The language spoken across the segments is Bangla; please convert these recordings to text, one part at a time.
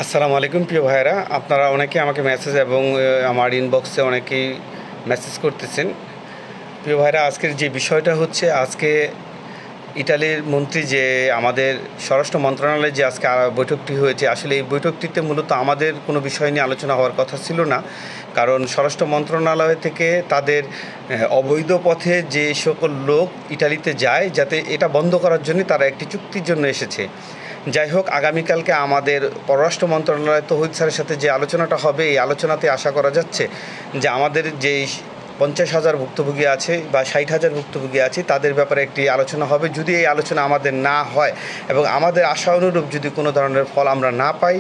আসসালামু আলাইকুম প্রিয় ভাইয়েরা, আপনারা অনেকে আমাকে মেসেজ এবং আমার ইনবক্সে অনেকেই মেসেজ করতেছেন। প্রিয় ভাইয়েরা, আজকের যে বিষয়টা হচ্ছে, আজকে ইটালির মন্ত্রী যে আমাদের স্বরাষ্ট্র মন্ত্রণালয়ে যে আজকে বৈঠকটি হয়েছে, আসলে এই বৈঠকটিতে মূলত আমাদের কোনো বিষয় নিয়ে আলোচনা হওয়ার কথা ছিল না। কারণ স্বরাষ্ট্র মন্ত্রণালয় থেকে তাদের অবৈধ পথে যে সকল লোক ইটালিতে যায়, যাতে এটা বন্ধ করার জন্য তারা একটি চুক্তির জন্য এসেছে। যাই হোক, আগামীকালকে আমাদের পররাষ্ট্র মন্ত্রণালয় তৌহিদ স্যারের সাথে যে আলোচনাটা হবে, এই আলোচনাতে আশা করা যাচ্ছে যে আমাদের যেই 50,000 ভুক্তভোগী আছে বা 60,000 ভুক্তভোগী আছে, তাদের ব্যাপারে একটি আলোচনা হবে। যদি এই আলোচনা আমাদের না হয় এবং আমাদের আশা অনুরূপ যদি কোনো ধরনের ফল আমরা না পাই,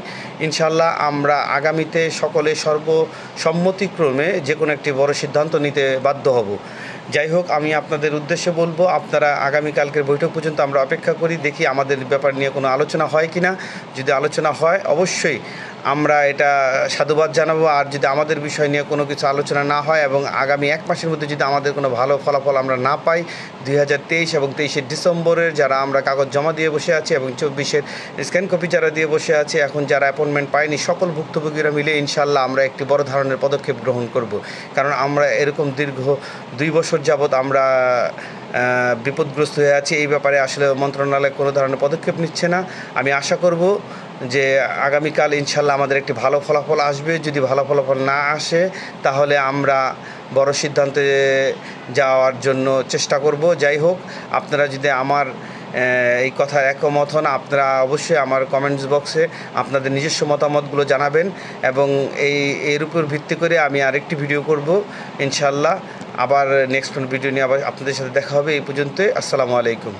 ইনশাল্লাহ আমরা আগামীতে সকলে সর্বসম্মতিক্রমে যে কোনো একটি বড় সিদ্ধান্ত নিতে বাধ্য হব। যাই হোক, আমি আপনাদের উদ্দেশ্যে বলবো, আপনারা আগামীকালকের বৈঠক পর্যন্ত আমরা অপেক্ষা করি, দেখি আমাদের ব্যাপার নিয়ে কোনো আলোচনা হয় কি না। যদি আলোচনা হয়, অবশ্যই আমরা এটা সাধুবাদ জানাবো। আর যদি আমাদের বিষয় নিয়ে কোনো কিছু আলোচনা না হয় এবং আগামী 1 মাসের মধ্যে যদি আমাদের কোনো ভালো ফলাফল আমরা না পাই, 2023 এবং 23 ডিসেম্বরের যারা আমরা কাগজ জমা দিয়ে বসে আছি এবং 24-এর স্ক্যান কপি যারা দিয়ে বসে আছে, এখন যারা অ্যাপয়েন্টমেন্ট পায়নি, সকল ভুক্তভোগীরা মিলে ইনশাল্লাহ আমরা একটি বড় ধরনের পদক্ষেপ গ্রহণ করব। কারণ আমরা এরকম দীর্ঘ 2 বছর যাবৎ আমরা বিপদগ্রস্ত হয়ে আছি। এই ব্যাপারে আসলে মন্ত্রণালয় কোনো ধরনের পদক্ষেপ নিচ্ছে না। আমি আশা করব যে আগামীকাল ইনশাল্লাহ আমাদের একটি ভালো ফলাফল আসবে। যদি ভালো ফলাফল না আসে, তাহলে আমরা বড় সিদ্ধান্তে যাওয়ার জন্য চেষ্টা করব। যাই হোক, আপনারা যদি আমার এই কথায় একমত হন, আপনারা অবশ্যই আমার কমেন্টস বক্সে আপনাদের নিজস্ব মতামতগুলো জানাবেন এবং এর উপর ভিত্তি করে আমি আরেকটি ভিডিও করব ইনশাল্লাহ। আবার নেক্সট ভিডিও নিয়ে আবার আপনাদের সাথে দেখা হবে। এই পর্যন্ত, আসসালামু আলাইকুম।